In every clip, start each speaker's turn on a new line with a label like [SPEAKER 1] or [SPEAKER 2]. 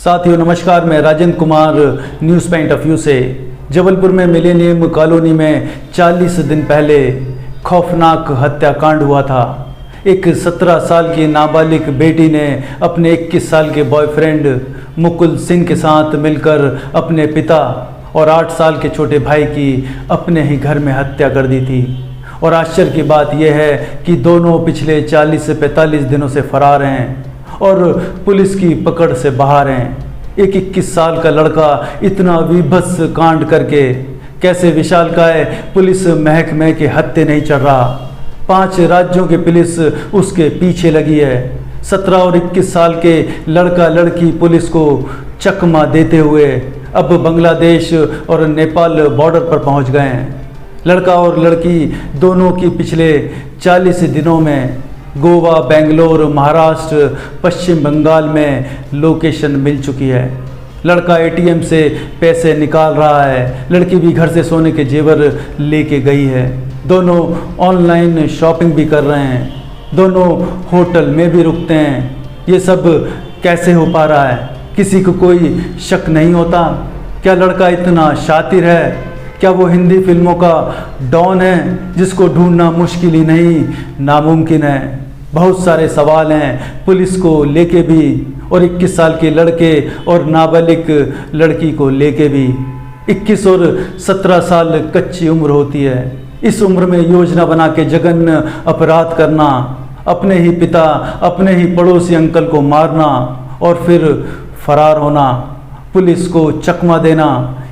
[SPEAKER 1] साथियों नमस्कार, मैं Rajendra Kumar news point of view से। जबलपुर में मिलेनियम कॉलोनी में 40 दिन पहले खौफनाक हत्याकांड हुआ था। एक 17 साल की नाबालिग बेटी ने अपने 21 साल के बॉयफ्रेंड मुकुल सिंह के साथ मिलकर अपने पिता और 8 साल के छोटे भाई की अपने ही घर में हत्या कर दी थी। और आश्चर्य की बात यह है कि दोनों पिछले 40 से 45 दिनों से फरार हैं और पुलिस की पकड़ से बाहर हैं। एक 21 साल का लड़का इतना विभत्स कांड करके कैसे विशालकाय पुलिस महकमे के हत्थे नहीं चढ़ रहा। 5 राज्यों की पुलिस उसके पीछे लगी है। 17 और 21 साल के लड़का लड़की पुलिस को चकमा देते हुए अब बांग्लादेश और नेपाल बॉर्डर पर पहुंच गए हैं। लड़का और लड़की दोनों की पिछले 40 दिनों में गोवा, बेंगलोर, महाराष्ट्र, पश्चिम बंगाल में लोकेशन मिल चुकी है। लड़का एटीएम से पैसे निकाल रहा है, लड़की भी घर से सोने के जेवर लेके गई है। दोनों ऑनलाइन शॉपिंग भी कर रहे हैं, दोनों होटल में भी रुकते हैं। ये सब कैसे हो पा रहा है? किसी को कोई शक नहीं होता? क्या लड़का इतना शातिर है? क्या वो हिंदी फिल्मों का डॉन है जिसको ढूंढना मुश्किल ही नहीं नामुमकिन है? बहुत सारे सवाल हैं पुलिस को लेके भी और 21 साल के लड़के और नाबालिग लड़की को लेके भी। 21 और 17 साल कच्ची उम्र होती है। इस उम्र में योजना बना के जघन्य अपराध करना, अपने ही पिता, अपने ही पड़ोसी अंकल को मारना और फिर फरार होना, पुलिस को चकमा देना,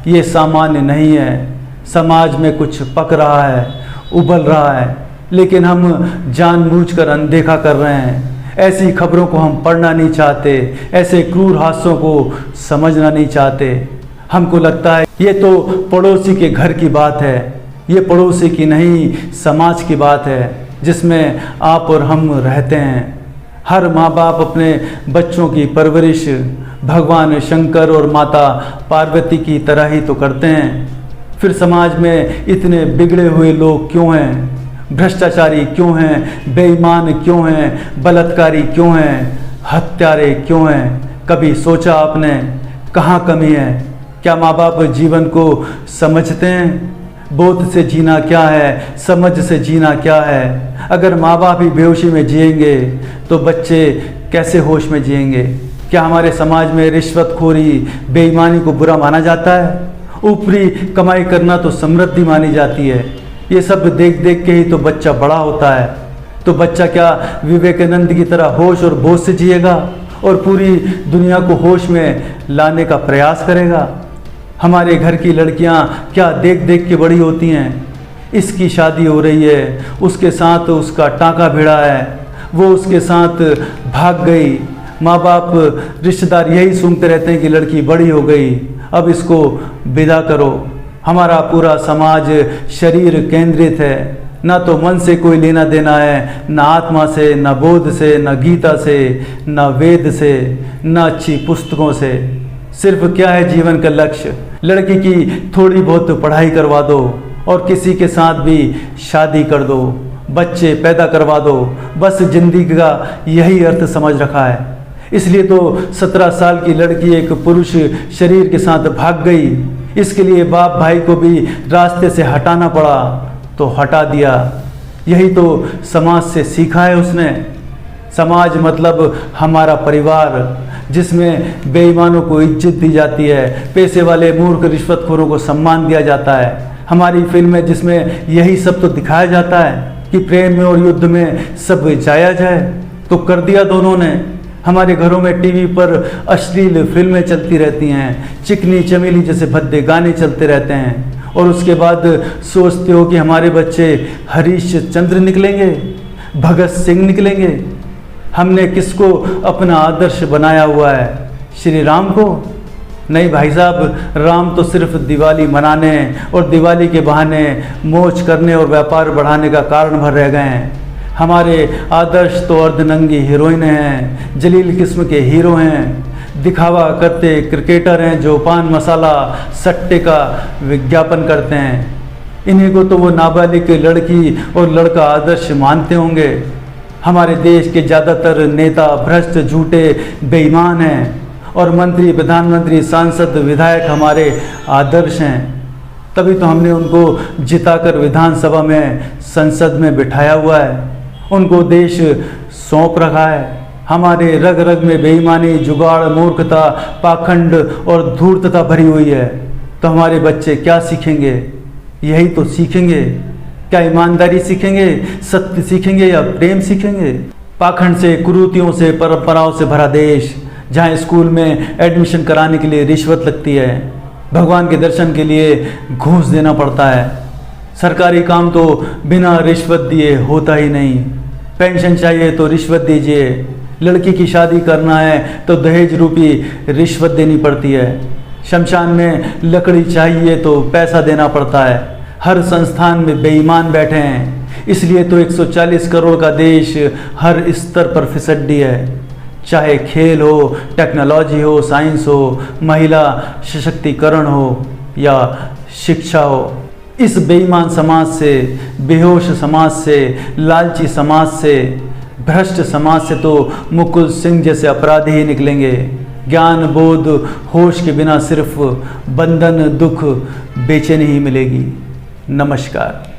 [SPEAKER 1] ये सामान्य नहीं है। समाज में कुछ पक रहा है, उबल रहा है, लेकिन हम जानबूझकर अनदेखा कर रहे हैं। ऐसी खबरों को हम पढ़ना नहीं चाहते, ऐसे क्रूर हादसों को समझना नहीं चाहते। हमको लगता है ये तो पड़ोसी के घर की बात है, ये पड़ोसी की नहीं समाज की बात है जिसमें आप और हम रहते हैं। हर माँ बाप अपने बच्चों की परवरिश भगवान शंकर और माता पार्वती की तरह ही तो करते हैं। फिर समाज में इतने बिगड़े हुए लोग क्यों हैं? भ्रष्टाचारी क्यों हैं? बेईमान क्यों हैं? बलात्कारी क्यों हैं? हत्यारे क्यों हैं? कभी सोचा आपने कहाँ कमी है? क्या माँ बाप जीवन को समझते हैं? बोध से जीना क्या है, समझ से जीना क्या है? अगर माँ बाप ही बेहोशी में जिएंगे तो बच्चे कैसे होश में जिएंगे? क्या हमारे समाज में रिश्वतखोरी, बेईमानी को बुरा माना जाता है? ऊपरी कमाई करना तो समृद्धि मानी जाती है। ये सब देख देख के ही तो बच्चा बड़ा होता है। तो बच्चा क्या विवेकानंद की तरह होश और बोझ से जिएगा और पूरी दुनिया को होश में लाने का प्रयास करेगा? हमारे घर की लड़कियां क्या देख देख के बड़ी होती हैं? इसकी शादी हो रही है, उसके साथ उसका टाँका भिड़ा है, वो उसके साथ भाग गई। माँ बाप रिश्तेदार यही सुनते रहते हैं कि लड़की बड़ी हो गई, अब इसको विदा करो। हमारा पूरा समाज शरीर केंद्रित है, ना तो मन से कोई लेना देना है, ना आत्मा से, ना बोध से, ना गीता से, ना वेद से, ना अच्छी पुस्तकों से। सिर्फ क्या है जीवन का लक्ष्य? लड़की की थोड़ी बहुत पढ़ाई करवा दो और किसी के साथ भी शादी कर दो, बच्चे पैदा करवा दो। बस जिंदगी का यही अर्थ समझ रखा है। इसलिए तो 17 साल की लड़की एक पुरुष शरीर के साथ भाग गई। इसके लिए बाप भाई को भी रास्ते से हटाना पड़ा तो हटा दिया। यही तो समाज से सीखा है उसने। समाज मतलब हमारा परिवार, जिसमें बेईमानों को इज्जत दी जाती है, पैसे वाले मूर्ख रिश्वतखोरों को सम्मान दिया जाता है। हमारी फिल्में जिसमें यही सब तो दिखाया जाता है कि प्रेम में और युद्ध में सब जायज़ है, तो कर दिया दोनों ने। हमारे घरों में टीवी पर अश्लील फिल्में चलती रहती हैं, चिकनी चमेली जैसे भद्दे गाने चलते रहते हैं और उसके बाद सोचते हो कि हमारे बच्चे हरीश चंद्र निकलेंगे, भगत सिंह निकलेंगे। हमने किसको अपना आदर्श बनाया हुआ है? श्री राम को? नहीं भाई साहब, राम तो सिर्फ दिवाली मनाने और दिवाली के बहाने मौज करने और व्यापार बढ़ाने का कारण भर रह गए हैं। हमारे आदर्श तो अर्धनंगी हीरोइन हैं, जलील किस्म के हीरो हैं, दिखावा करते क्रिकेटर हैं जो पान मसाला सट्टे का विज्ञापन करते हैं। इन्हीं को तो वो नाबालिग लड़की और लड़का आदर्श मानते होंगे। हमारे देश के ज़्यादातर नेता भ्रष्ट, झूठे, बेईमान हैं और मंत्री, प्रधानमंत्री, सांसद, विधायक हमारे आदर्श हैं। तभी तो हमने उनको जिताकर विधानसभा में, संसद में बिठाया हुआ है, उनको देश सौंप रखा है। हमारे रग रग में बेईमानी, जुगाड़, मूर्खता, पाखंड और धूर्तता भरी हुई है। तो हमारे बच्चे क्या सीखेंगे? यही तो सीखेंगे। क्या ईमानदारी सीखेंगे, सत्य सीखेंगे या प्रेम सीखेंगे? पाखंड से, कुरीतियों से, परंपराओं से भरा देश, जहाँ स्कूल में एडमिशन कराने के लिए रिश्वत लगती है, भगवान के दर्शन के लिए घूस देना पड़ता है, सरकारी काम तो बिना रिश्वत दिए होता ही नहीं, पेंशन चाहिए तो रिश्वत दीजिए, लड़की की शादी करना है तो दहेज रूपी रिश्वत देनी पड़ती है, शमशान में लकड़ी चाहिए तो पैसा देना पड़ता है। हर संस्थान में बेईमान बैठे हैं, इसलिए तो 140 करोड़ का देश हर स्तर पर फिसड्डी है। चाहे खेल हो, टेक्नोलॉजी हो, साइंस हो, महिला सशक्तिकरण हो या शिक्षा हो। इस बेईमान समाज से, बेहोश समाज से, लालची समाज से, भ्रष्ट समाज से तो मुकुल सिंह जैसे अपराधी ही निकलेंगे। ज्ञान, बोध, होश के बिना सिर्फ बंधन, दुख, बेचैनी ही मिलेगी। नमस्कार।